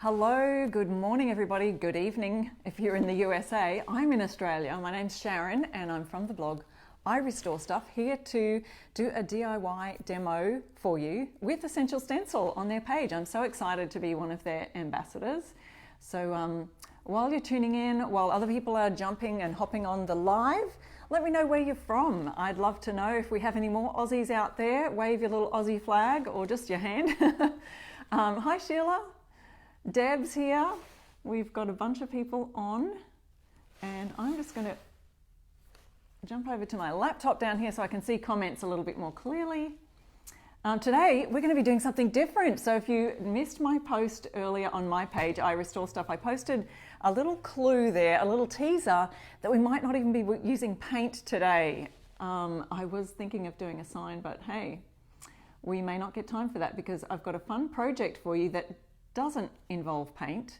Hello, good morning everybody, good evening if you're in the USA. I'm in Australia, my name's Sharon and I'm from the blog I Restore Stuff, here to do a DIY demo for you with Essential Stencil on their page. I'm so excited to be one of their ambassadors. So while you're tuning in, while other people are jumping and hopping on the live, let me know where you're from. I'd love to know if we have any more Aussies out there. Wave your little Aussie flag or just your hand. Hi Sheila. Deb's here. We've got a bunch of people on and I'm just going to jump over to my laptop down here so I can see comments a little bit more clearly. Today we're going to be doing something different. So if you missed my post earlier on my page, I Restore Stuff, I posted a little clue there, a little teaser that we might not even be using paint today. I was thinking of doing a sign, but hey, we may not get time for that because I've got a fun project for you that doesn't involve paint.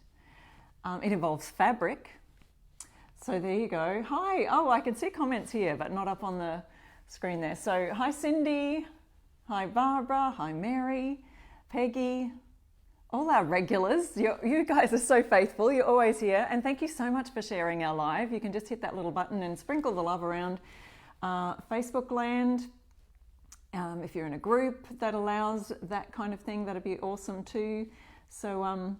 It involves fabric. So there you go. Hi. Oh, I can see comments here, but not up on the screen there. So hi Cindy. Hi Barbara. Hi Mary. Peggy. All our regulars. You guys are so faithful. You're always here. And thank you so much for sharing our live. You can just hit that little button and sprinkle the love around Facebook land. If you're in a group that allows that kind of thing, that'd be awesome too. So,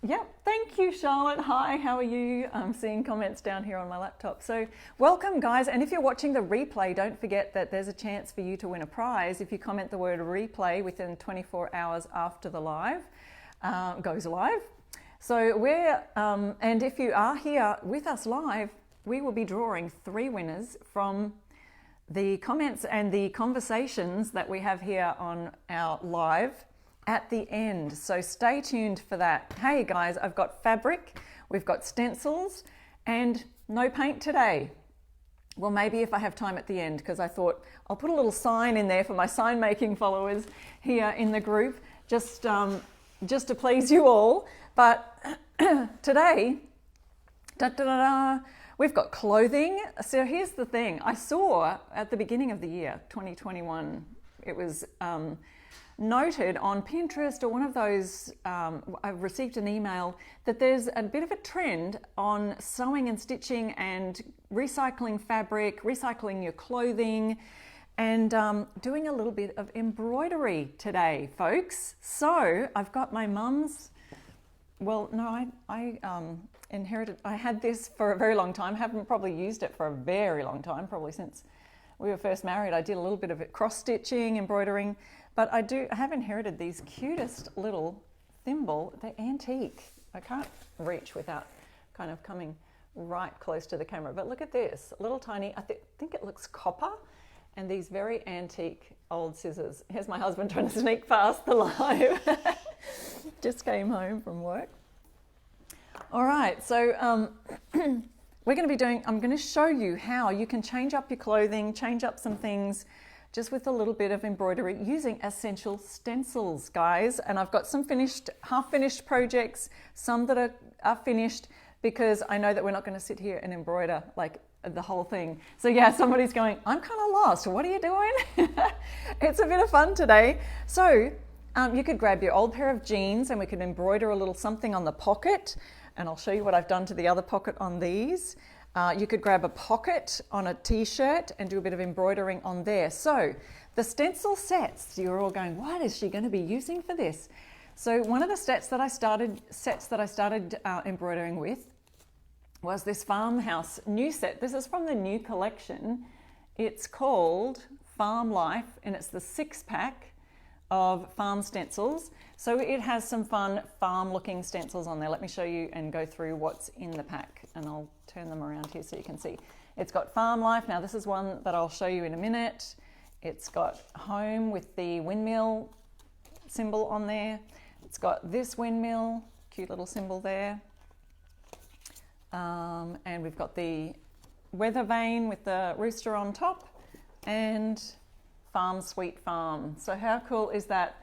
yeah, thank you, Charlotte. Hi, how are you? I'm seeing comments down here on my laptop. So welcome, guys. And if you're watching the replay, don't forget that there's a chance for you to win a prize if you comment the word replay within 24 hours after the live goes live. So and if you are here with us live, we will be drawing 3 winners from the comments and the conversations that we have here on our live at the end. So stay tuned for that. Hey guys, I've got fabric, we've got stencils, and no paint today. Well, maybe if I have time at the end, because I thought I'll put a little sign in there for my sign making followers here in the group, just to please you all. But today, we've got clothing. So here's the thing. I saw at the beginning of the year, 2021, it was noted on Pinterest or one of those, I've received an email that there's a bit of a trend on sewing and stitching and recycling fabric, recycling your clothing, and doing a little bit of embroidery today, folks. So I've got my mum's, well, no, I inherited, I had this for a very long time, haven't probably used it for a very long time, probably since we were first married. I did a little bit of it, cross-stitching, embroidering, but I have inherited these cutest little thimble. They're antique. I can't reach without kind of coming right close to the camera, but look at this, little tiny, I think it looks copper, and these very antique old scissors. Here's my husband trying to sneak past the live. Just came home from work. All right, so we're going to be doing, I'm going to show you how you can change up your clothing, change up some things just with a little bit of embroidery using Essential Stencils, guys. And I've got some half-finished projects, some that are finished, because I know that we're not going to sit here and embroider like the whole thing. So yeah, somebody's going, I'm kind of lost. What are you doing? It's a bit of fun today. So you could grab your old pair of jeans and we could embroider a little something on the pocket. And I'll show you what I've done to the other pocket on these. You could grab a pocket on a t-shirt and do a bit of embroidering on there. So the stencil sets, you're all going, what is she going to be using for this? So one of the sets that I started embroidering with was this Farmhouse new set. This is from the new collection. It's called Farm Life, and it's the 6-pack of farm stencils. So it has some fun farm looking stencils on there. Let me show you and go through what's in the pack, and I'll turn them around here so you can see. It's got Farm Life. Now this is one that I'll show you in a minute. It's got home with the windmill symbol on there. It's got this windmill, cute little symbol there. And we've got the weather vane with the rooster on top, and Farm Sweet Farm. So how cool is that?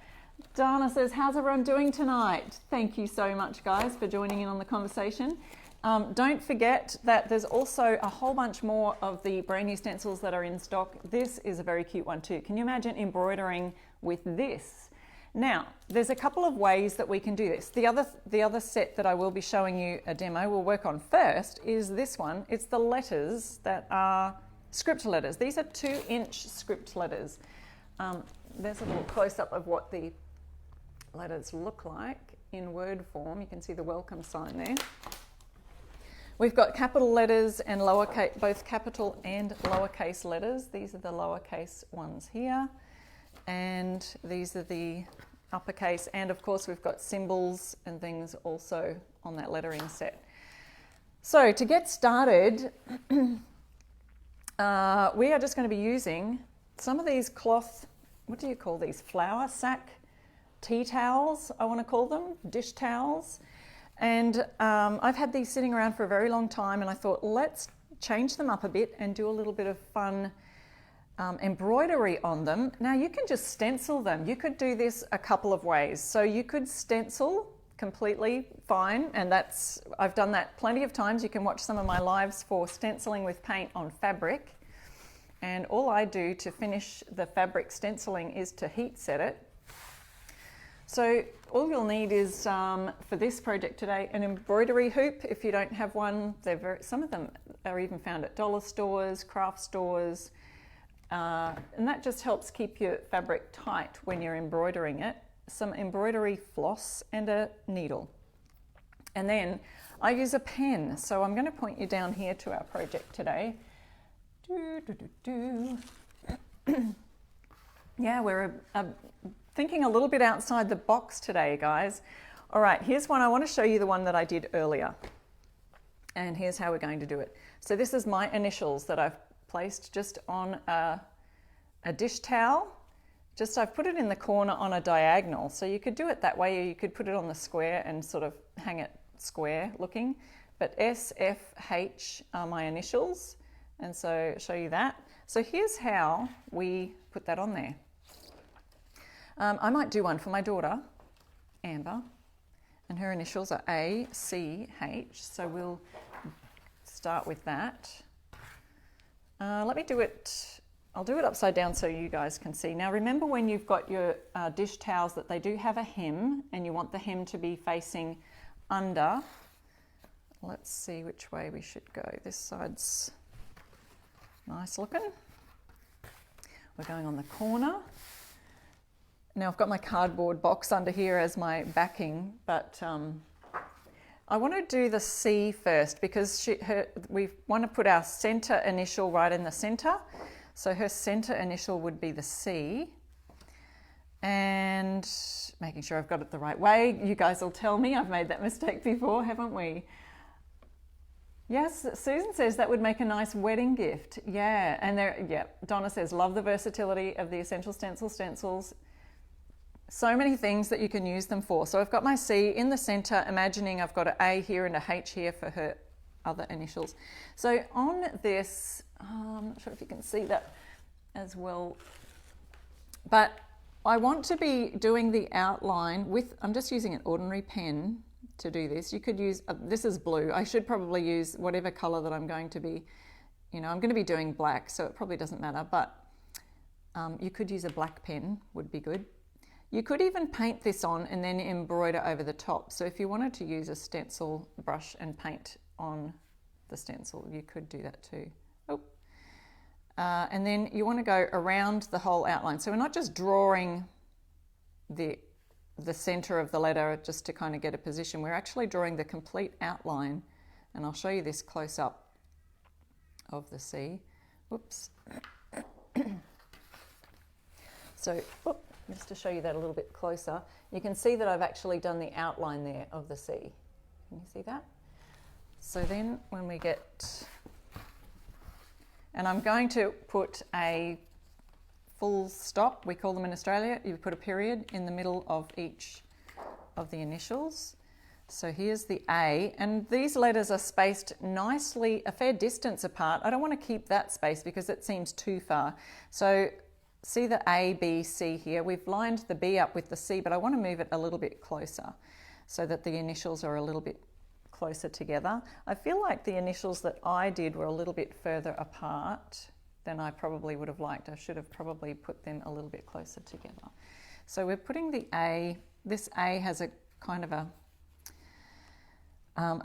Dana says, how's everyone doing tonight? Thank you so much, guys, for joining in on the conversation. Don't forget that there's also a whole bunch more of the brand new stencils that are in stock. This is a very cute one too. Can you imagine embroidering with this? Now, there's a couple of ways that we can do this. The other set that I will be showing you a demo we'll work on first is this one. It's the letters that are script letters. These are 2-inch script letters. There's a little close-up of what the letters look like in word form. You can see the welcome sign there. We've got capital letters and lowercase, both capital and lowercase letters. These are the lowercase ones here. And these are the uppercase, and of course we've got symbols and things also on that lettering set. So to get started, we are just going to be using some of these cloth, what do you call these, flour sack tea towels, I want to call them, dish towels. And I've had these sitting around for a very long time, and I thought let's change them up a bit and do a little bit of fun embroidery on them. Now you can just stencil them. You could do this a couple of ways. So you could stencil completely fine, and I've done that plenty of times. You can watch some of my lives for stenciling with paint on fabric, and all I do to finish the fabric stenciling is to heat set it. So all you'll need is, for this project today, an embroidery hoop. If you don't have one, some of them are even found at dollar stores, craft stores, and that just helps keep your fabric tight when you're embroidering it. Some embroidery floss and a needle. And then I use a pen. So I'm going to point you down here to our project today. Yeah, we're thinking a little bit outside the box today, guys. All right, here's one. I want to show you the one that I did earlier. And here's how we're going to do it. So this is my initials that I've placed just on a dish towel. I've put it in the corner on a diagonal. So you could do it that way, or you could put it on the square and sort of hang it square looking. But S, F, H are my initials. And so I'll show you that. So here's how we put that on there. I might do one for my daughter, Amber, and her initials are A, C, H. So we'll start with that. Let me do it, I'll do it upside down so you guys can see. Now remember, when you've got your dish towels, that they do have a hem, and you want the hem to be facing under. Let's see which way we should go. This side's nice looking. We're going on the corner. Now I've got my cardboard box under here as my backing, but I want to do the C first, because we want to put our center initial right in the center. So her center initial would be the C. And making sure I've got it the right way. You guys will tell me, I've made that mistake before, haven't we? Yes, Susan says that would make a nice wedding gift. Yeah, and Donna says, love the versatility of the Essential Stencil stencils. So many things that you can use them for. So I've got my C in the center, imagining I've got an A here and a H here for her other initials. So on this, I'm not sure if you can see that as well, but I want to be doing the outline with, I'm just using an ordinary pen to do this. You could use, this is blue. I should probably use whatever color that I'm going to be, I'm going to be doing black, so it probably doesn't matter, but you could use a black pen, would be good. You could even paint this on and then embroider over the top. So if you wanted to use a stencil brush and paint on the stencil, you could do that too. And then you want to go around the whole outline. So we're not just drawing the center of the letter just to kind of get a position. We're actually drawing the complete outline. And I'll show you this close up of the C. Whoops. So, just to show you that a little bit closer, you can see that I've actually done the outline there of the C. Can you see that? So then when we get, and I'm going to put a full stop, we call them in Australia, you put a period in the middle of each of the initials. So here's the A, and these letters are spaced nicely, a fair distance apart. I don't want to keep that space because it seems too far. So see the A, B, C here. We've lined the B up with the C, but I want to move it a little bit closer so that the initials are a little bit closer together. I feel like the initials that I did were a little bit further apart than I probably would have liked. I should have probably put them a little bit closer together. So we're putting the A, this A has a kind of a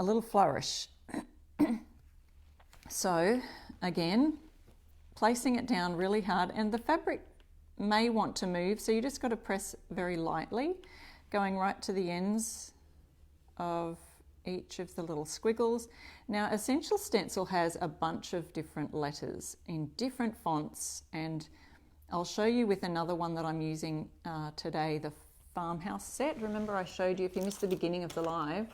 little flourish. So again, placing it down really hard, and the fabric may want to move, so you just got to press very lightly, going right to the ends of each of the little squiggles. Now Essential Stencil has a bunch of different letters in different fonts, and I'll show you with another one that I'm using today, the Farmhouse set. Remember I showed you, if you missed the beginning of the live,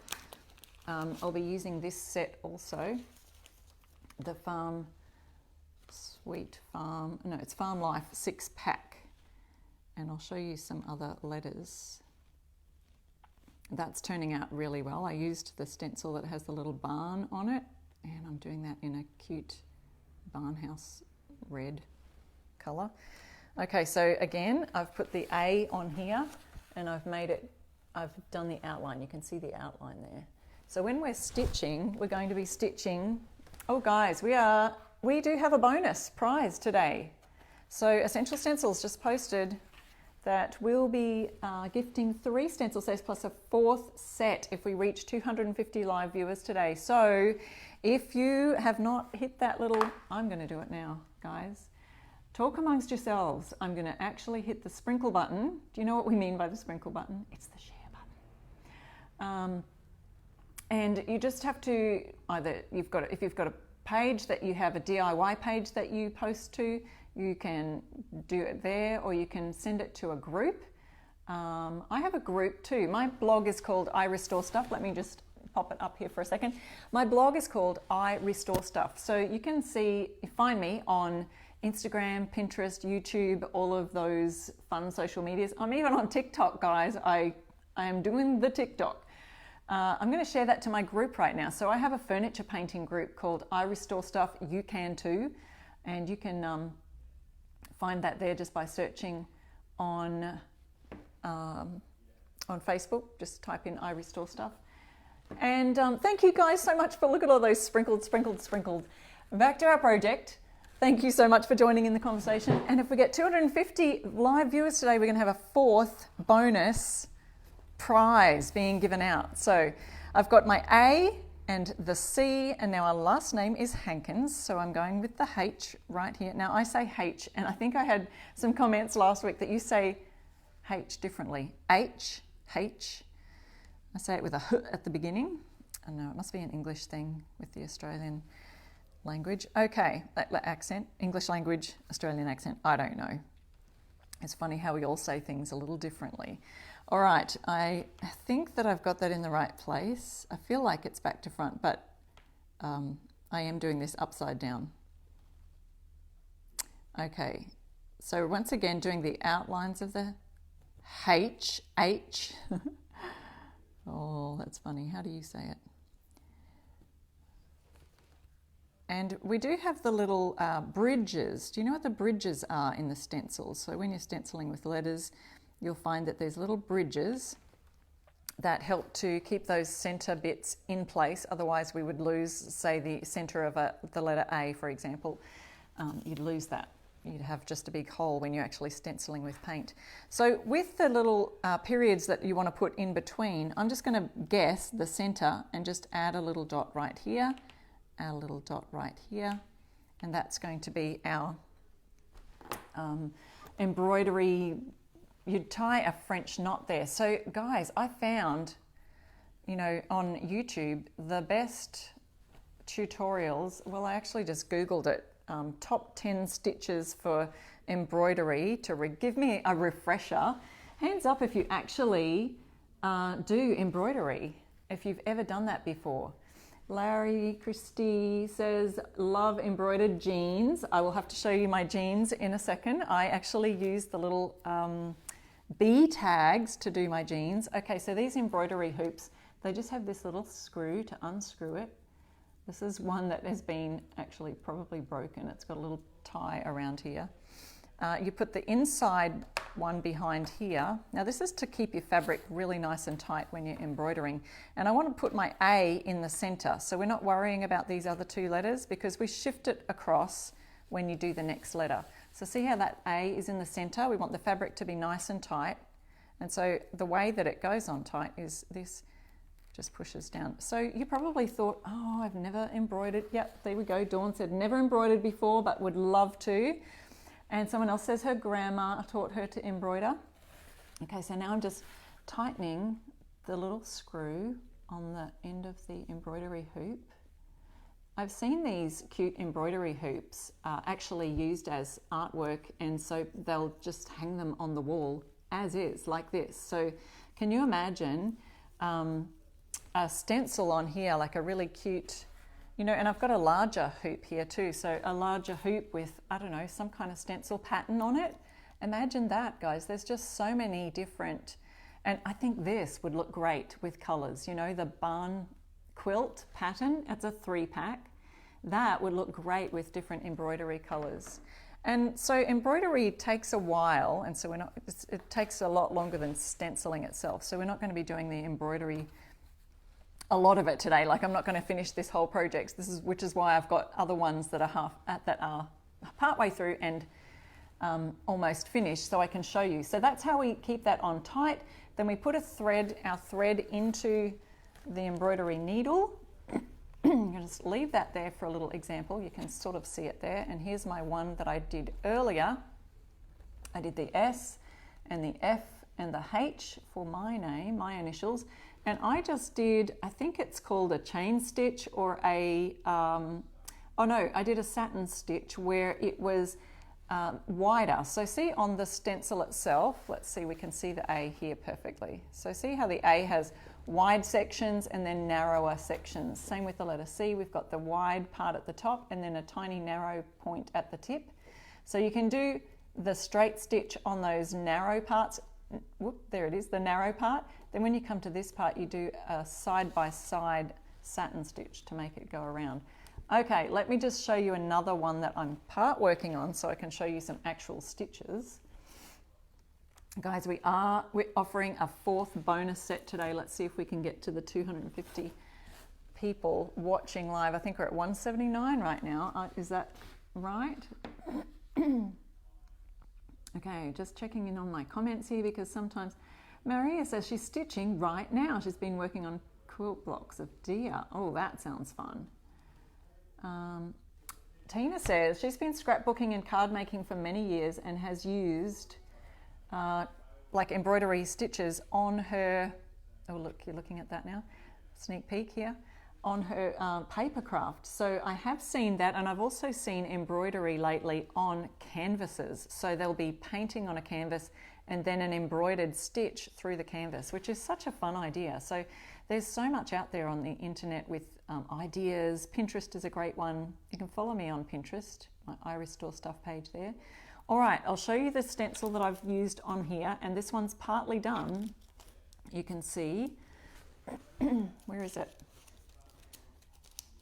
I'll be using this set also, the Farm Life 6-pack, and I'll show you some other letters. That's turning out really well. I used the stencil that has the little barn on it, and I'm doing that in a cute barnhouse red color. Okay, so again, I've put the A on here, and I've done the outline. You can see the outline there. So when we're stitching, we're going to be stitching, oh guys, we do have a bonus prize today. So Essential Stencils just posted that we'll be gifting 3 stencil sets plus a 4th set if we reach 250 live viewers today. So if you have not hit that little, I'm going to do it now, guys. Talk amongst yourselves. I'm going to actually hit the sprinkle button. Do you know what we mean by the sprinkle button? It's the share button. And you just have to either, if you've got a page that you have, a DIY page that you post to, you can do it there, or you can send it to a group. I have a group too. My blog is called I Restore Stuff. Let me just pop it up here for a second. My blog is called I Restore Stuff. So you can find me on Instagram, Pinterest, YouTube, all of those fun social medias. I'm even on TikTok, guys. I am doing the TikTok. I'm going to share that to my group right now. So I have a furniture painting group called I Restore Stuff. You can too. And you can find that there just by searching on Facebook. Just type in I Restore Stuff. And thank you guys so much for, look at all those sprinkled. Back to our project. Thank you so much for joining in the conversation. And if we get 250 live viewers today, we're going to have a 4th bonus prize being given out. So I've got my A and the C, and now our last name is Hankins, so I'm going with the H right here. Now I say H, and I think I had some comments last week that you say H differently. H. I say it with a H at the beginning. I know it must be an English thing with the Australian language. Okay, accent, English language, Australian accent, I don't know. It's funny how we all say things a little differently. All right, I think that I've got that in the right place. I feel like it's back to front, but I am doing this upside down. Okay, so once again, doing the outlines of the H. Oh, that's funny. How do you say it? And we do have the little bridges. Do you know what the bridges are in the stencils? So when you're stenciling with letters, you'll find that there's little bridges that help to keep those center bits in place. Otherwise we would lose, say, the center of the letter A, for example. You'd lose that. You'd have just a big hole when you're actually stenciling with paint. So with the little periods that you want to put in between, I'm just going to guess the center and just add a little dot right here, add a little dot right here, and that's going to be our embroidery. You'd tie a French knot there. So guys, I found, on YouTube, the best tutorials, well, I actually just Googled it, top 10 stitches for embroidery to give me a refresher. Hands up if you actually do embroidery, if you've ever done that before. Larry Christie says, love embroidered jeans. I will have to show you my jeans in a second. I actually use the little bee tags to do my jeans. Okay, so these embroidery hoops, they just have this little screw to unscrew it. This is one that has been actually probably broken. It's got a little tie around here. You put the inside one behind here. Now this is to keep your fabric really nice and tight when you're embroidering. And I want to put my A in the center. So we're not worrying about these other 2 letters because we shift it across when you do the next letter. So see how that A is in the center? We want the fabric to be nice and tight. And so the way that it goes on tight is this just pushes down. So you probably thought, oh, I've never embroidered. Yep, there we go. Dawn said never embroidered before, but would love to. And someone else says her grandma taught her to embroider. Okay, so now I'm just tightening the little screw on the end of the embroidery hoop. I've seen these cute embroidery hoops actually used as artwork, and so they'll just hang them on the wall as is, like this. So can you imagine a stencil on here, like a really cute, you know, and I've got a larger hoop here too, so a larger hoop with, I don't know, some kind of stencil pattern on it. Imagine that, guys. There's just so many different, and I think this would look great with colors. You know, the barn quilt pattern, it's a 3-pack. That would look great with different embroidery colors. And so embroidery takes a while, and so it takes a lot longer than stenciling itself. So we're not going to be doing the embroidery, a lot of it today. Like, I'm not going to finish this whole project. Which is why I've got other ones that are partway through and almost finished, so I can show you. So that's how we keep that on tight. Then we put our thread into the embroidery needle. I'm going to just leave that there for a little example. You can sort of see it there. And here's my one that I did earlier. I did the S and the F and the H for my name, my initials. And I just did, I think it's called a chain stitch or a, I did a satin stitch where it was wider. So see on the stencil itself, let's see, we can see the A here perfectly. So see how the A has wide sections and then narrower sections. Same with the letter C, we've got the wide part at the top and then a tiny narrow point at the tip. So you can do the straight stitch on those narrow parts. Whoop, there it is, the narrow part. Then when you come to this part, you do a side-by-side satin stitch to make it go around. Okay, let me just show you another one that I'm part working on so I can show you some actual stitches. Guys, we're offering a 4th bonus set today. Let's see if we can get to the 250 people watching live. I think we're at 179 right now. Is that right? Okay, just checking in on my comments here because sometimes Maria says she's stitching right now. She's been working on quilt blocks of deer. Oh, that sounds fun. Tina says she's been scrapbooking and card making for many years and has used like embroidery stitches on her, oh look, you're looking at that now, sneak peek here, on her paper craft. So I have seen that, and I've also seen embroidery lately on canvases. So they'll be painting on a canvas and then an embroidered stitch through the canvas, which is such a fun idea. So there's so much out there on the internet with ideas. Pinterest is a great one. You can follow me on Pinterest, my I Restore Stuff page there. All right, I'll show you the stencil that I've used on here, and this one's partly done. You can see, where is it?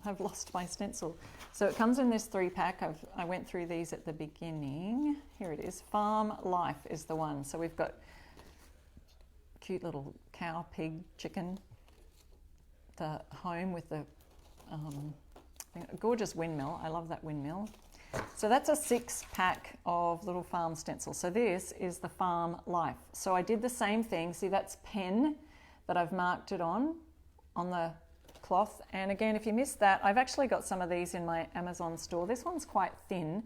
I've lost my stencil. So it comes in this 3-pack. I went through these at the beginning. Here it is. Farm Life is the one. So we've got cute little cow, pig, chicken, the home with the gorgeous windmill. I love that windmill. So that's a 6-pack of little farm stencils. So this is the Farm Life. So I did the same thing. See, that's pen that I've marked it on the cloth. And again, if you missed that, I've actually got some of these in my Amazon store. This one's quite thin.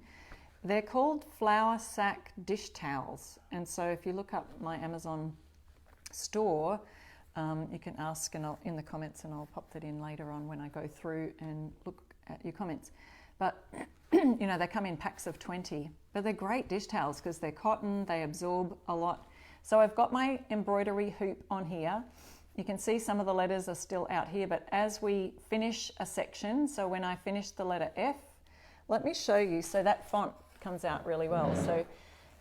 They're called flour sack dish towels. And so if you look up my Amazon store, you can ask in the comments, and I'll pop that in later on when I go through and look at your comments. But you know, they come in packs of 20, but they're great dish towels because they're cotton, they absorb a lot. So I've got my embroidery hoop on here. You can see some of the letters are still out here, but as we finish a section, so when I finish the letter F, let me show you, so that font comes out really well. So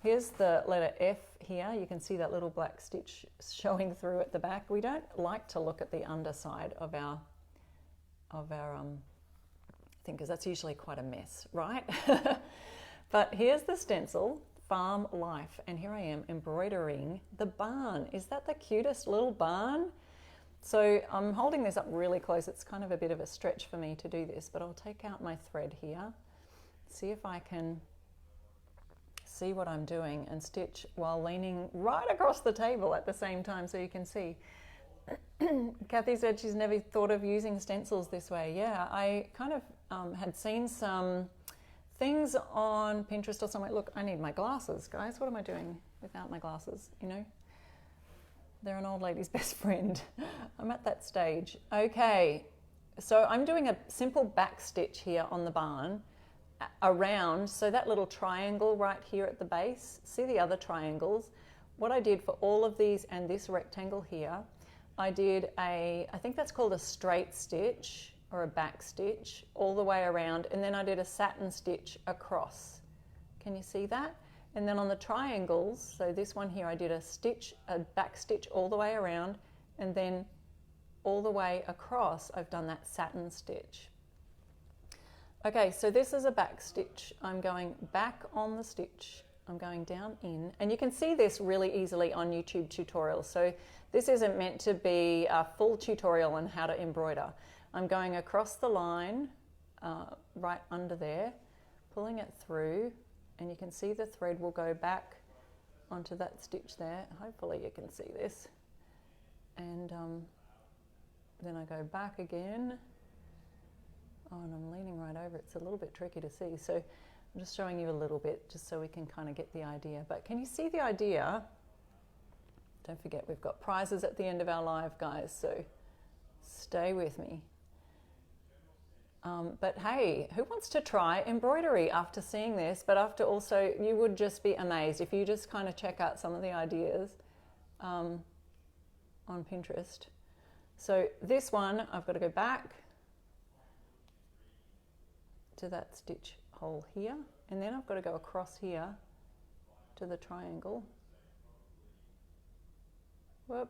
here's the letter F here. You can see that little black stitch showing through at the back. We don't like to look at the underside of our thing because that's usually quite a mess, right? But here's the stencil, Farm Life, and here I am embroidering the barn. Is that the cutest little barn? So I'm holding this up really close. It's kind of a bit of a stretch for me to do this, but I'll take out my thread here, see if I can see what I'm doing and stitch while leaning right across the table at the same time so you can see. Kathy said she's never thought of using stencils this way. Yeah, I kind of had seen some things on Pinterest or somewhere. Look, I need my glasses, guys. What am I doing without my glasses? You know, they're an old lady's best friend. I'm at that stage. Okay, so I'm doing a simple back stitch here on the barn around, so that little triangle right here at the base, see the other triangles? What I did for all of these and this rectangle here, I did I think that's called a straight stitch or a back stitch all the way around, and then I did a satin stitch across. Can you see that? And then on the triangles, so this one here, I did a back stitch all the way around, and then all the way across I've done that satin stitch. Okay, so this is a back stitch. I'm going back on the stitch. I'm going down in, and you can see this really easily on YouTube tutorials. So this isn't meant to be a full tutorial on how to embroider. I'm going across the line, right under there, pulling it through, and you can see the thread will go back onto that stitch there. Hopefully you can see this. And then I go back again. Oh, and I'm leaning right over. It's a little bit tricky to see. So I'm just showing you a little bit just so we can kind of get the idea. But can you see the idea? Don't forget, we've got prizes at the end of our live, guys, so stay with me. But hey, who wants to try embroidery after seeing this? But after also, you would just be amazed if you just kind of check out some of the ideas on Pinterest. So this one, I've got to go back to that stitch hole here, and then I've got to go across here to the triangle. Whoop.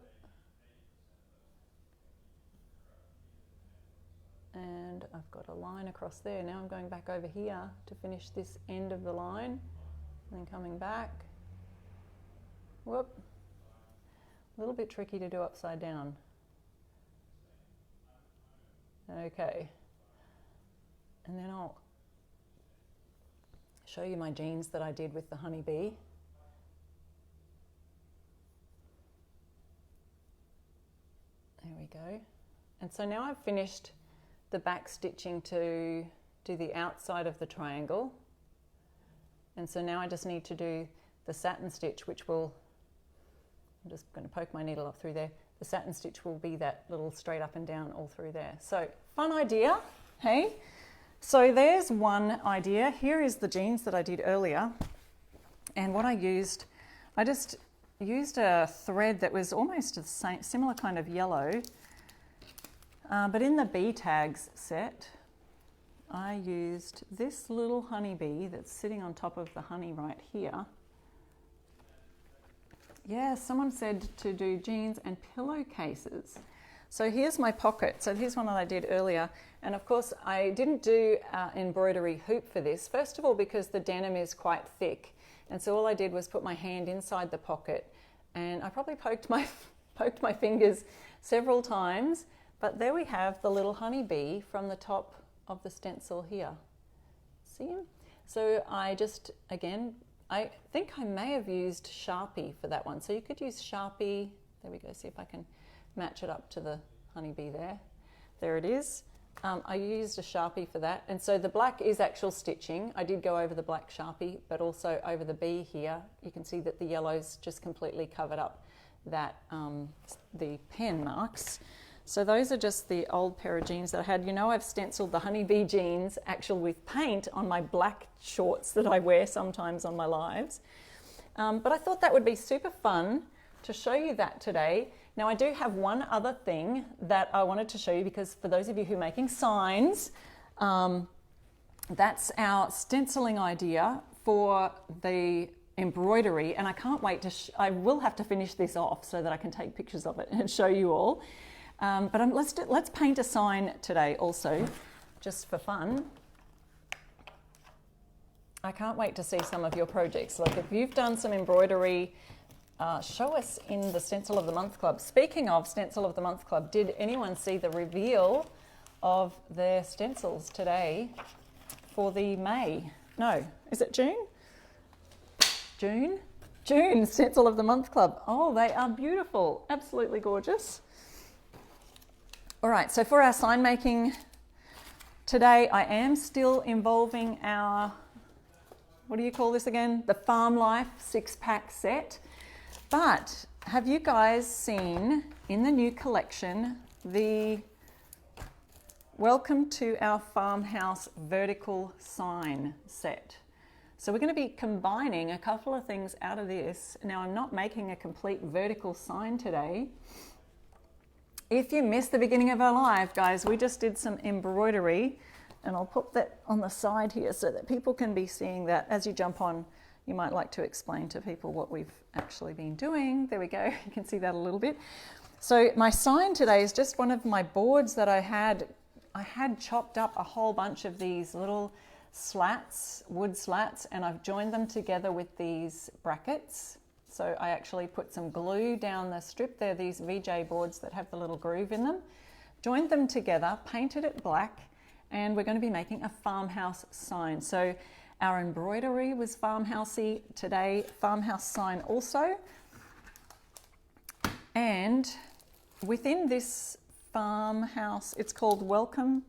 And I've got a line across there. Now I'm going back over here to finish this end of the line, and then coming back. Whoop. A little bit tricky to do upside down. Okay. And then I'll show you my jeans that I did with the honeybee. There we go. And so now I've finished the back stitching to do the outside of the triangle. And so now I just need to do the satin stitch, which will, I'm just going to poke my needle up through there. The satin stitch will be that little straight up and down all through there. So fun idea, hey? So there's one idea. Here is the jeans that I did earlier. And what I just used a thread that was almost the same, similar kind of yellow. But in the bee tags set, I used this little honeybee that's sitting on top of the honey right here. Yeah, someone said to do jeans and pillowcases. So here's my pocket. So here's one that I did earlier. And of course, I didn't do embroidery hoop for this. First of all, because the denim is quite thick. And so all I did was put my hand inside the pocket. And I probably poked my fingers several times. But there we have the little honeybee from the top of the stencil here. See him? So I just, again, I think I may have used Sharpie for that one. So you could use Sharpie. There we go. See if I can match it up to the honeybee there. There it is. I used a Sharpie for that. And so the black is actual stitching. I did go over the black Sharpie, but also over the bee here. You can see that the yellow's just completely covered up that the pen marks. So those are just the old pair of jeans that I had. You know, I've stenciled the honeybee jeans actually with paint on my black shorts that I wear sometimes on my lives. But I thought that would be super fun to show you that today. Now I do have one other thing that I wanted to show you, because for those of you who are making signs, that's our stenciling idea for the embroidery, and I can't wait to, I will have to finish this off so that I can take pictures of it and show you all. But let's paint a sign today also, just for fun. I can't wait to see some of your projects. Like if you've done some embroidery, show us in the Stencil of the Month Club. Speaking of Stencil of the Month Club, did anyone see the reveal of their stencils today for the May? No, is it June? June? June, Stencil of the Month Club. Oh, they are beautiful. Absolutely gorgeous. All right, so for our sign making today, I am still involving our, what do you call this again? The Farm Life 6-pack set. But have you guys seen in the new collection the Welcome to our Farmhouse Vertical sign set? So we're going to be combining a couple of things out of this. Now, I'm not making a complete vertical sign today. If you missed the beginning of our live, guys, we just did some embroidery, and I'll put that on the side here so that people can be seeing that. As you jump on, you might like to explain to people what we've actually been doing. There we go. You can see that a little bit. So my sign today is just one of my boards that I had chopped up a whole bunch of these little slats, wood slats, and I've joined them together with these brackets. So I actually put some glue down the strip. They're these VJ boards that have the little groove in them. Joined them together, painted it black, and we're going to be making a farmhouse sign. So our embroidery was farmhousey today, farmhouse sign also. And within this farmhouse, it's called Welcome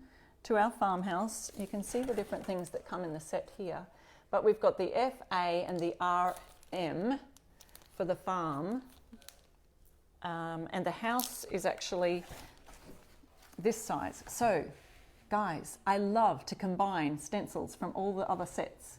to Our Farmhouse. You can see the different things that come in the set here. But we've got the FA and the RM for the farm, and the house is actually this size. So guys, I love to combine stencils from all the other sets.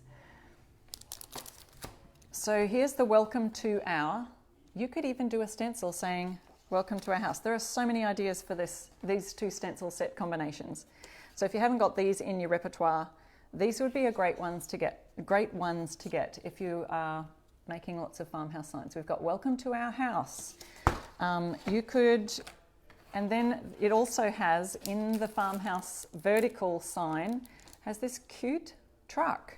So here's the Welcome to Our. You could even do a stencil saying Welcome to Our House. There are so many ideas for these two stencil set combinations. So if you haven't got these in your repertoire, these would be a great ones to get if you are making lots of farmhouse signs. We've got Welcome to Our House. You could, and then it also has in the Farmhouse Vertical sign, has this cute truck,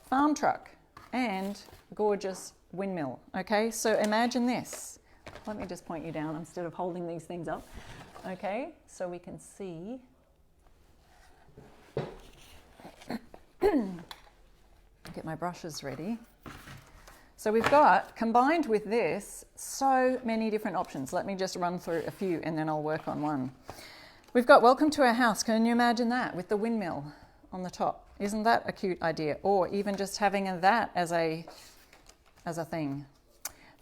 farm truck, and gorgeous windmill. Okay, so imagine this. Let me just point you down instead of holding these things up. Okay, so we can see. Get my brushes ready. So we've got, combined with this, so many different options. Let me just run through a few and then I'll work on one. We've got Welcome to Our House. Can you imagine that with the windmill on the top? Isn't that a cute idea? Or even just having that as a thing.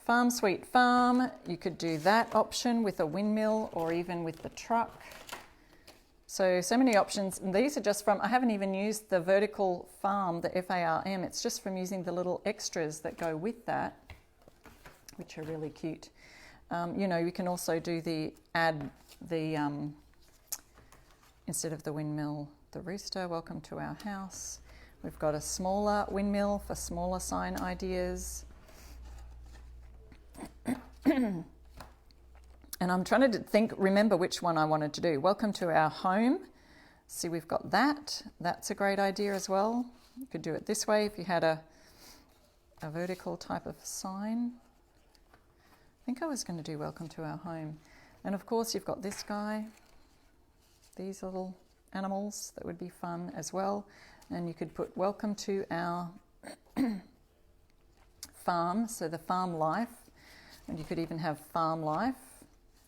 Farm Sweet Farm, you could do that option with a windmill or even with the truck. So many options. And these are just from, I haven't even used the vertical farm, the FARM. It's just from using the little extras that go with that, which are really cute. You know, you can also do instead of the windmill, the rooster, Welcome to Our House. We've got a smaller windmill for smaller sign ideas. And I'm trying to remember which one I wanted to do. Welcome to Our Home. See, we've got that. That's a great idea as well. You could do it this way if you had a vertical type of sign. I think I was going to do Welcome to Our Home. And of course, you've got this guy, these little animals that would be fun as well. And you could put Welcome to Our Farm, so the farm life. And you could even have farm life.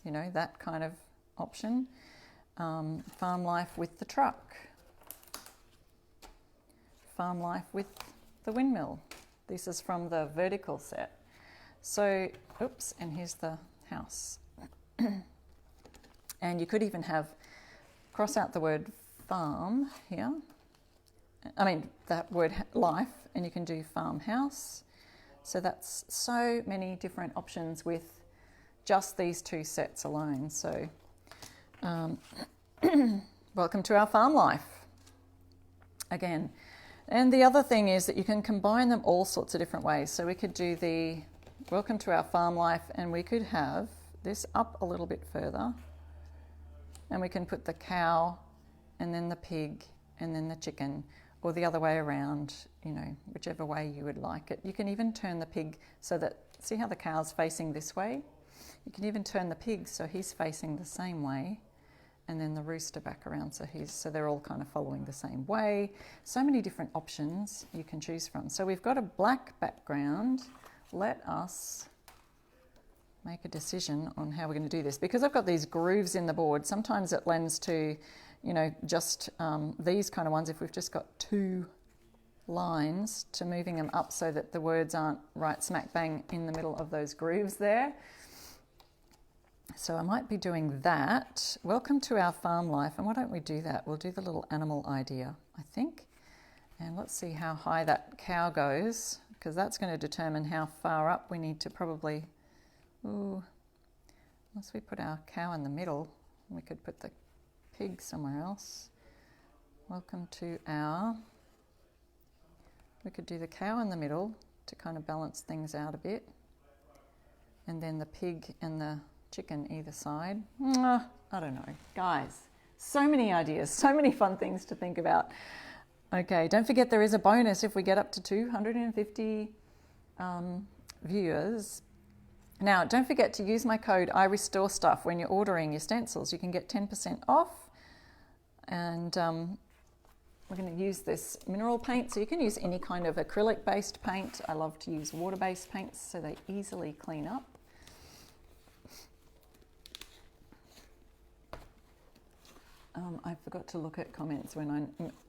You know, that kind of option. Farm life with the truck. Farm life with the windmill. This is from the vertical set. So, oops, and here's the house. And you could even cross out the word farm here. I mean, that word life, and you can do farmhouse. So that's so many different options with just these two sets alone. So Welcome to Our Farm Life again. And the other thing is that you can combine them all sorts of different ways. So we could do the Welcome to Our Farm Life, and we could have this up a little bit further, and we can put the cow and then the pig and then the chicken, or the other way around, you know, whichever way you would like it. You can even turn the pig so that, see how the cow's facing this way? You can even turn the pig so he's facing the same way, and then the rooster back around, so they're all kind of following the same way. So many different options you can choose from. So we've got a black background. Let us make a decision on how we're going to do this. Because I've got these grooves in the board, sometimes it lends to, you know, just these kind of ones, if we've just got two lines, to moving them up so that the words aren't right smack bang in the middle of those grooves there. So I might be doing that. Welcome to our farm life. And why don't we do that? We'll do the little animal idea, I think. And let's see how high that cow goes, because that's going to determine how far up we need to probably... Ooh, unless we put our cow in the middle, we could put the pig somewhere else. Welcome to our... We could do the cow in the middle to kind of balance things out a bit. And then the pig and the chicken either side. I don't know. Guys, so many ideas, so many fun things to think about. Okay, don't forget there is a bonus if we get up to 250 viewers. Now, don't forget to use my code IRestoreStuff when you're ordering your stencils. You can get 10% off. And we're going to use this mineral paint. So you can use any kind of acrylic-based paint. I love to use water-based paints so they easily clean up. I forgot to look at comments when I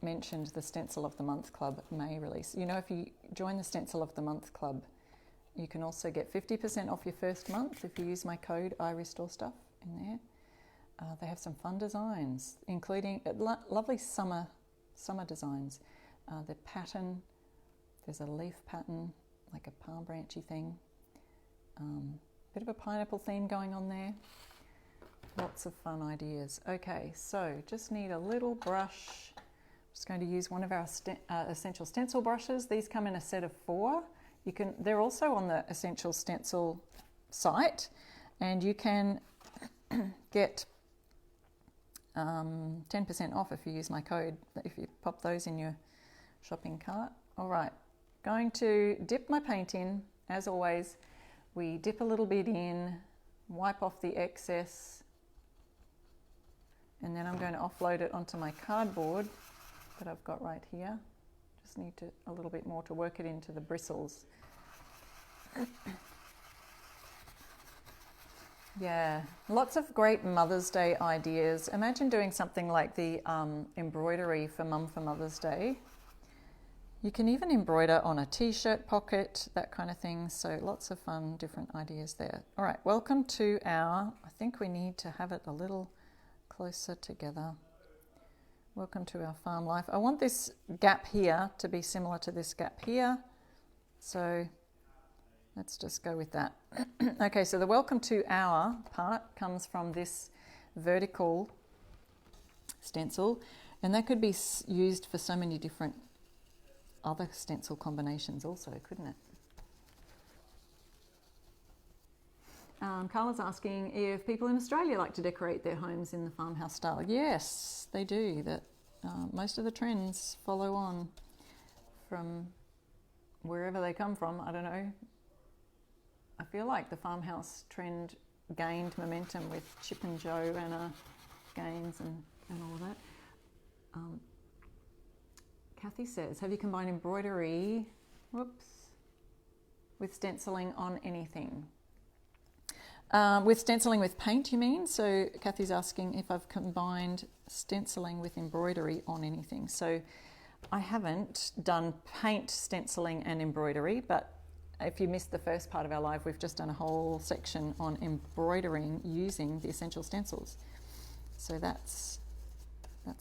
mentioned the Stencil of the Month Club May release. You know, if you join the Stencil of the Month Club, you can also get 50% off your first month if you use my code IRestoreStuff in there. They have some fun designs, including lovely summer designs. The pattern, there's a leaf pattern, like a palm branchy thing. Bit of a pineapple theme going on there. Lots of fun ideas. Okay, so just need a little brush. I'm just going to use one of our Essential Stencil brushes. These come in a set of 4. They're also on the Essential Stencil site, and you can get 10% off if you use my code, if you pop those in your shopping cart. All right, going to dip my paint in. As always, we dip a little bit in, wipe off the excess, and then I'm going to offload it onto my cardboard that I've got right here. Just need a little bit more to work it into the bristles. Yeah, lots of great Mother's Day ideas. Imagine doing something like the embroidery for Mum for Mother's Day. You can even embroider on a t-shirt pocket, that kind of thing. So lots of fun, different ideas there. All right, welcome to I think we need to have it a little closer together. Welcome to our farm life. I want this gap here to be similar to this gap here. So let's just go with that. Okay, so the welcome to our part comes from this vertical stencil, and that could be used for so many different other stencil combinations also, couldn't it? Carla's asking if people in Australia like to decorate their homes in the farmhouse style. Yes, they do. Most of the trends follow on from wherever they come from. I don't know. I feel like the farmhouse trend gained momentum with Chip and Joanna Gaines and all that. Kathy says, have you combined embroidery with stenciling on anything? With stenciling with paint, you mean? So Kathy's asking if I've combined stenciling with embroidery on anything. So I haven't done paint, stenciling and embroidery, but if you missed the first part of our live, we've just done a whole section on embroidering using the Essential Stencils. So that's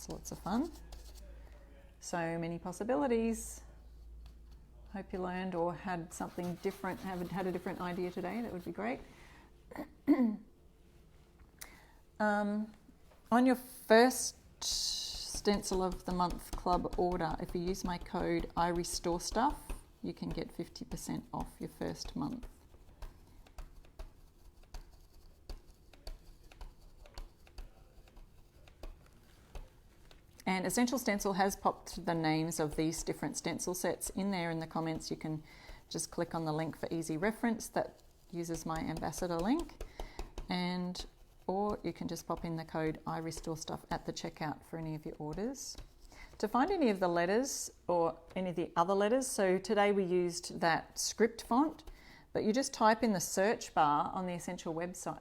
lots of fun. So many possibilities. Hope you learned or had something different, had a different idea today. That would be great. On your first Stencil of the Month Club order, if you use my code IRestoreStuff, you can get 50% off your first month. And Essential Stencil has popped the names of these different stencil sets in there in the comments. You can just click on the link for easy reference. That uses my ambassador link. And or you can just pop in the code I Restore Stuff at the checkout for any of your orders. To find any of the letters or any of the other letters, so today we used that script font, but you just type in the search bar on the Essential website,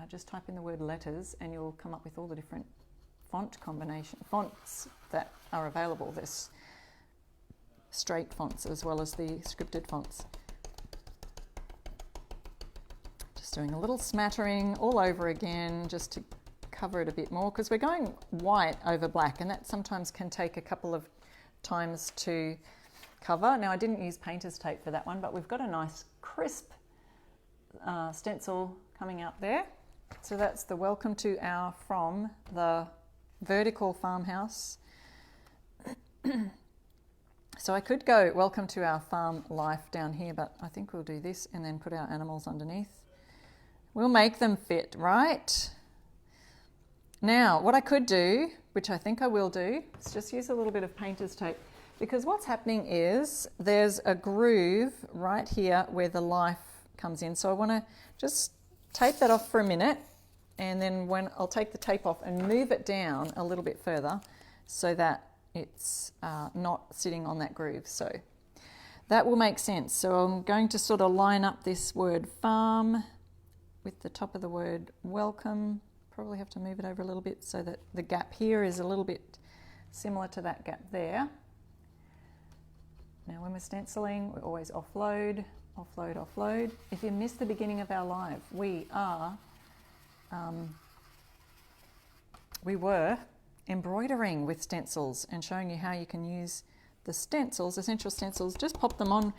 just type in the word letters and you'll come up with all the different fonts that are available. There's straight fonts as well as the scripted fonts. Just doing a little smattering all over again just to cover it a bit more, because we're going white over black and that sometimes can take a couple of times to cover. Now I didn't use painter's tape for that one, but we've got a nice crisp stencil coming out there. So that's the welcome to our from the Vertical farmhouse. So I could go welcome to our farm life down here, but I think we'll do this and then put our animals underneath. We'll make them fit, right? Now, what I could do, which I think I will do, is just use a little bit of painter's tape, because what's happening is there's a groove right here where the life comes in. So I want to just tape that off for a minute, and then when I'll take the tape off and move it down a little bit further so that it's not sitting on that groove. So that will make sense. So I'm going to sort of line up this word farm with the top of the word welcome. Probably have to move it over a little bit so that the gap here is a little bit similar to that gap there. Now when we're stenciling, we always offload, offload, offload. If you missed the beginning of our live, we were embroidering with stencils and showing you how you can use the stencils, essential stencils, just pop them on,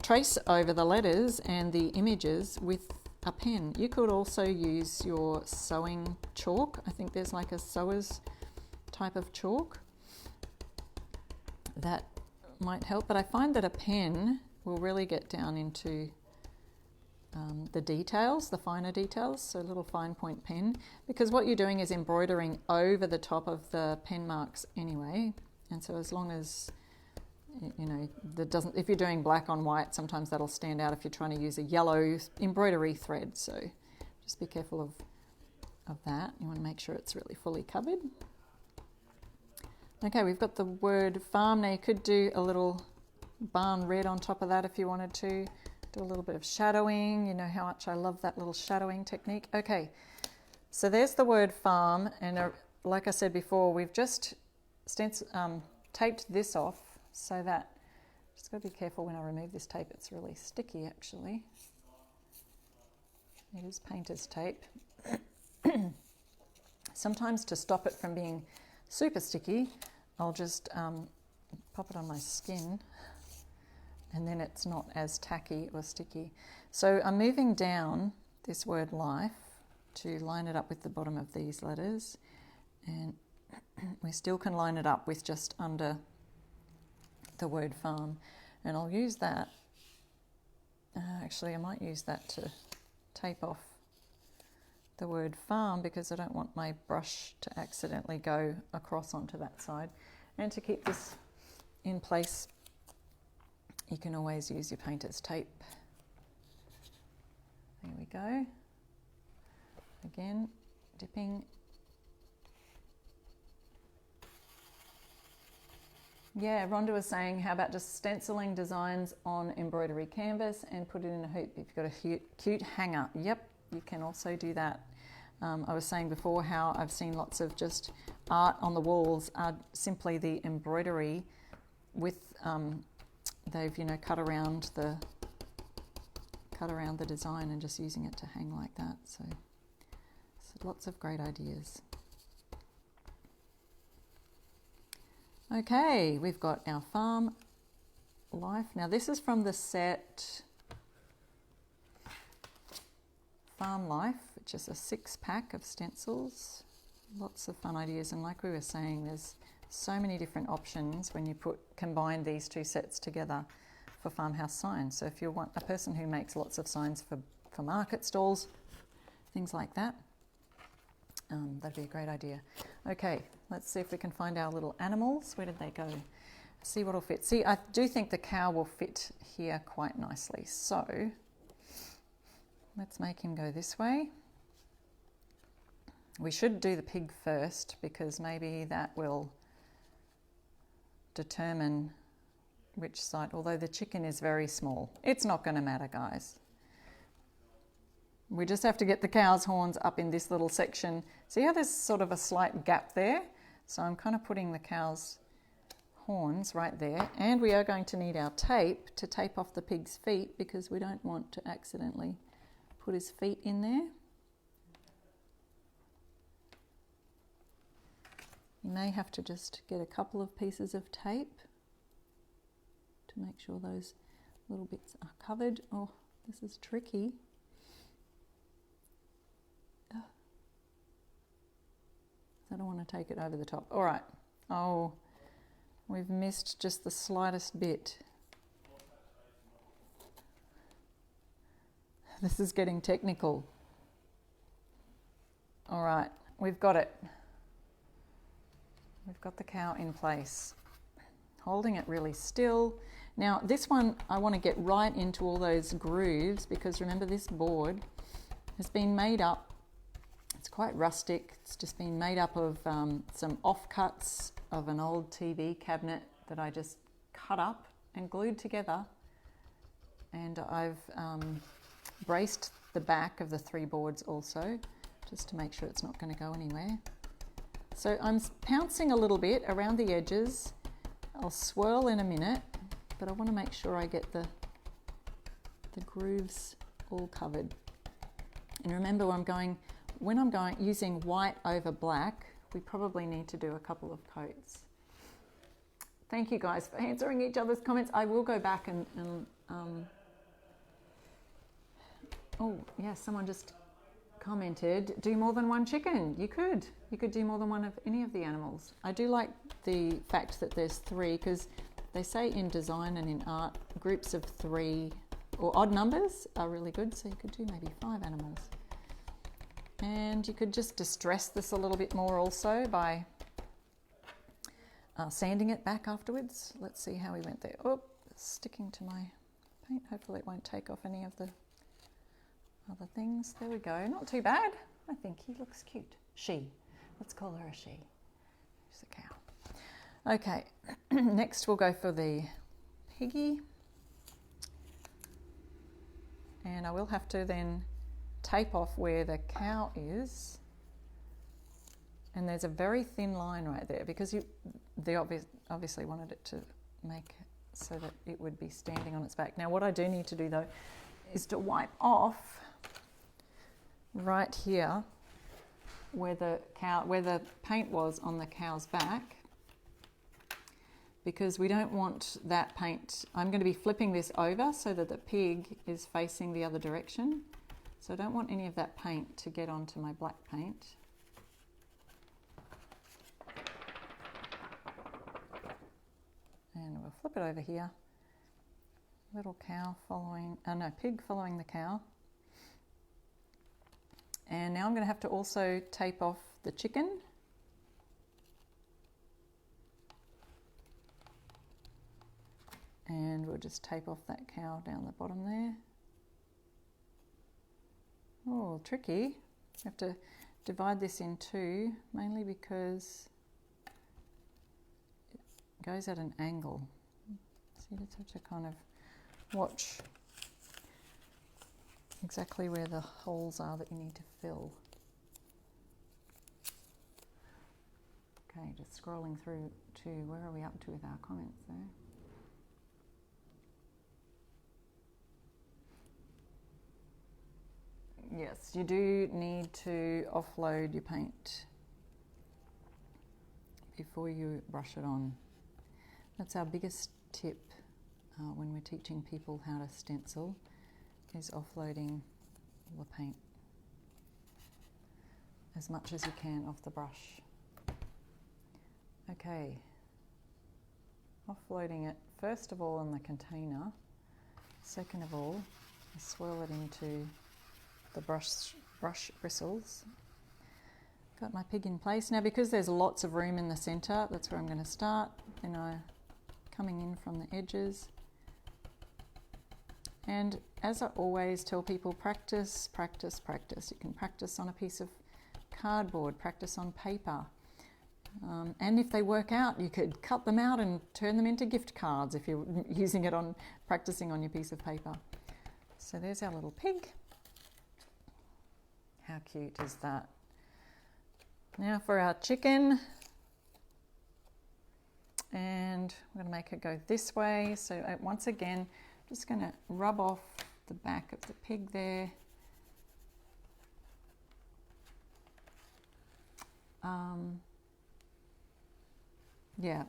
trace over the letters and the images with a pen. You could also use your sewing chalk. I think there's like a sewer's type of chalk that might help, but I find that a pen will really get down into the details, the finer details, so a little fine point pen, because what you're doing is embroidering over the top of the pen marks anyway, and so as long as you know that doesn't, if you're doing black on white, sometimes that'll stand out if you're trying to use a yellow embroidery thread, so just be careful of that. You want to make sure it's really fully covered. Okay, we've got the word farm. Now you could do a little barn red on top of that if you wanted to. Do a little bit of shadowing. You know how much I love that little shadowing technique. Okay, so there's the word farm, and like I said before, we've just taped this off so that, just got to be careful when I remove this tape, it's really sticky actually. It is painter's tape. Sometimes to stop it from being super sticky, I'll just pop it on my skin, and then it's not as tacky or sticky. So I'm moving down this word life to line it up with the bottom of these letters, and we still can line it up with just under the word farm, and I'll use that, actually I might use that to tape off the word farm, because I don't want my brush to accidentally go across onto that side. And to keep this in place, you can always use your painter's tape. There we go. Again, dipping. Yeah, Rhonda was saying, how about just stenciling designs on embroidery canvas and put it in a hoop if you've got a cute hanger. Yep, you can also do that. I was saying before how I've seen lots of just art on the walls are simply the embroidery with they've cut around the design and just using it to hang like that. So lots of great ideas. Okay, we've got our farm life. Now this is from the set Farm Life, which is a 6-pack of stencils. Lots of fun ideas, and like we were saying, there's so many different options when you combine these two sets together for farmhouse signs. So if you want a person who makes lots of signs for market stalls, things like that, that'd be a great idea. Okay, let's see if we can find our little animals. Where did they go? See what'll fit. See, I do think the cow will fit here quite nicely. So let's make him go this way. We should do the pig first because maybe that will determine which side, although the chicken is very small. It's not going to matter, guys. We just have to get the cow's horns up in this little section. See how there's sort of a slight gap there? So I'm kind of putting the cow's horns right there, and we are going to need our tape to tape off the pig's feet because we don't want to accidentally put his feet in there. You may have to just get a couple of pieces of tape to make sure those little bits are covered. Oh, this is tricky. I don't want to take it over the top. All right. Oh, we've missed just the slightest bit. This is getting technical. All right, we've got it. We've got the cow in place, holding it really still. Now this one, I want to get right into all those grooves because remember this board has been made up. It's quite rustic. It's just been made up of some offcuts of an old TV cabinet that I just cut up and glued together. And I've braced the back of the 3 boards also, just to make sure it's not going to go anywhere. So I'm pouncing a little bit around the edges. I'll swirl in a minute, but I want to make sure I get the grooves all covered. And remember, when I'm going using white over black, we probably need to do a couple of coats. Thank you guys for answering each other's comments. I will go back and oh yeah, someone just commented, do more than one chicken. You could do more than one of any of the animals. I do like the fact that there's 3 because they say in design and in art, groups of 3 or odd numbers are really good. So you could do maybe 5 animals. And you could just distress this a little bit more also by sanding it back afterwards. Let's see how we went there. Oh, it's sticking to my paint. Hopefully it won't take off any of the other things. There we go. Not too bad. I think he looks cute. She. Let's call her a she. She's a cow. Okay. Next we'll go for the Piggy. And I will have to then tape off where the cow is, and there's a very thin line right there because they obviously wanted it to make so that it would be standing on its back. Now what I do need to do though is to wipe off right here where the paint was on the cow's back, because we don't want that paint. I'm going to be flipping this over so that the pig is facing the other direction. So I don't want any of that paint to get onto my black paint. And we'll flip it over here. Little cow following, pig following the cow. And now I'm going to have to also tape off the chicken. And we'll just tape off that cow down the bottom there. Oh, tricky. You have to divide this in 2, mainly because it goes at an angle. So you just have to kind of watch exactly where the holes are that you need to fill. Okay, just scrolling through to where are we up to with our comments there? Yes, you do need to offload your paint before you brush it on. That's our biggest tip when we're teaching people how to stencil, is offloading the paint as much as you can off the brush. Okay, offloading it first of all on the container, second of all, I swirl it into the brush bristles. Got my pig in place. Now because there's lots of room in the center, that's where I'm going to start. Then I'm coming in from the edges. And as I always tell people, practice, practice, practice. You can practice on a piece of cardboard, practice on paper. And if they work out, you could cut them out and turn them into gift cards if you're using it on, practicing on your piece of paper. So there's our little pig. How cute is that? Now for our chicken. And I'm going to make it go this way. So once again, just going to rub off the back of the pig there. Yeah,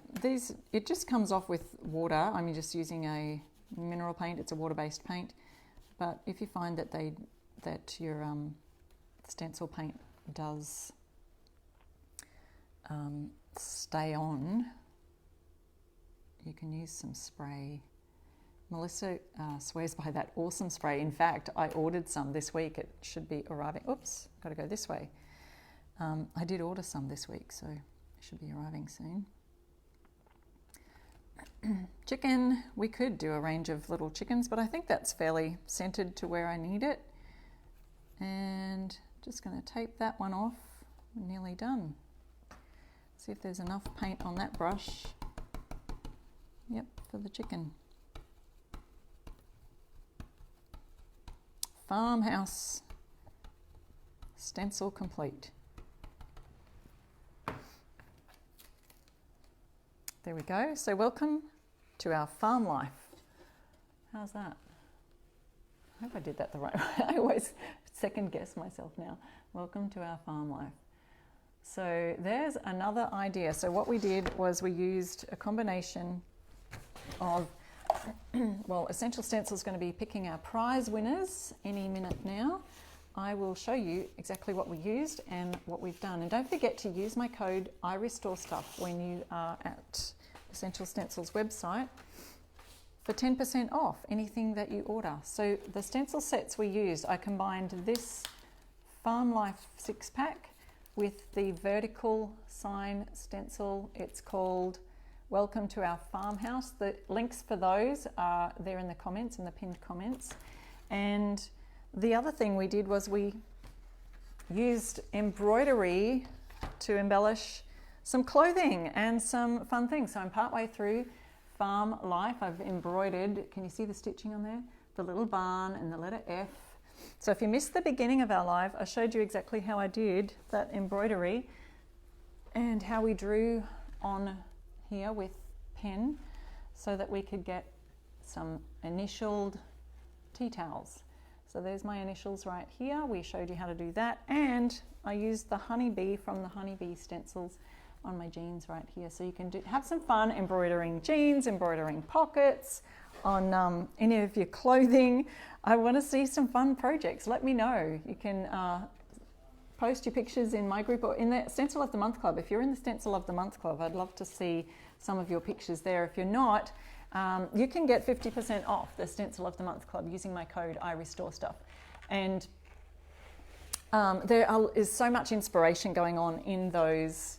it just comes off with water. I'm just using a mineral paint. It's a water-based paint. But if you find that your stencil paint does stay on, you can use some spray. Melissa swears by that awesome spray. In fact, I ordered some this week. It should be arriving. Oops, got to go this way. I did order some this week, so it should be arriving soon. Chicken, we could do a range of little chickens, but I think that's fairly centered to where I need it. And just going to tape that one off. We're nearly done. See if there's enough paint on that brush. Yep, for the chicken. Farmhouse stencil complete. There we go. So welcome to our farm life. How's that? I hope I did that the right way. I always second guess myself now. Welcome to our farm life. So there's another idea. So what we did was we used a combination of, well, Essential Stencil is going to be picking our prize winners any minute now. I will show you exactly what we used and what we've done. And don't forget to use my code IRestoreStuff when you are at Essential Stencil's website for 10% off anything that you order. So the stencil sets we used, I combined this Farm Life 6-pack with the vertical sign stencil. It's called Welcome to Our Farmhouse. The links for those are there in the comments, in the pinned comments. And the other thing we did was we used embroidery to embellish some clothing and some fun things. So I'm partway through Farm Life. I've embroidered, can you see the stitching on there? The little barn and the letter F. So if you missed the beginning of our live, I showed you exactly how I did that embroidery and how we drew on here with pen so that we could get some initialed tea towels. So there's my initials right here. We showed you how to do that. And I used the honeybee from the honeybee stencils on my jeans right here. So you can have some fun embroidering jeans, embroidering pockets on any of your clothing. I want to see some fun projects. Let me know. You can post your pictures in my group or in the Stencil of the Month Club. If you're in the Stencil of the Month Club, I'd love to see some of your pictures there. If you're not, you can get 50% off the Stencil of the Month Club using my code IRestoreStuff. And there is so much inspiration going on in those,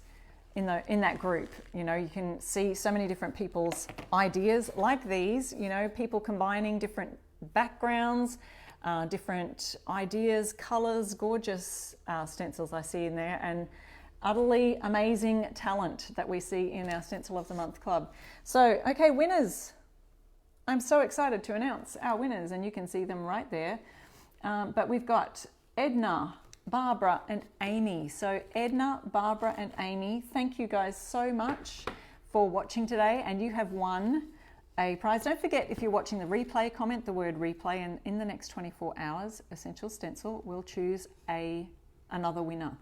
in that group. You know, you can see so many different people's ideas like these, you know, people combining different backgrounds, different ideas, colors, gorgeous stencils I see in there, and utterly amazing talent that we see in our Stencil of the Month Club. So, okay, winners. I'm so excited to announce our winners, and you can see them right there. But we've got Edna, Barbara, and Amy. So Edna, Barbara, and Amy, thank you guys so much for watching today, and you have won a prize. Don't forget, if you're watching the replay, comment the word replay, and in the next 24 hours, Essential Stencil will choose another winner.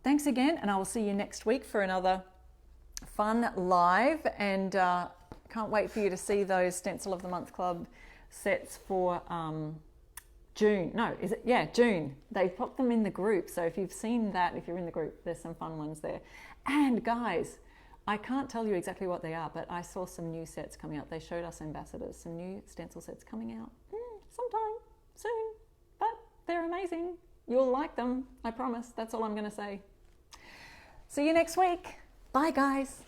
Thanks again, and I will see you next week for another fun live, and can't wait for you to see those Stencil of the Month Club sets for June. No, is it? Yeah, June. They've popped them in the group, so if you've seen that, if you're in the group, there's some fun ones there. And guys, I can't tell you exactly what they are, but I saw some new sets coming out. They showed us ambassadors, some new stencil sets coming out sometime soon, but they're amazing. You'll like them, I promise. That's all I'm going to say. See you next week. Bye, guys.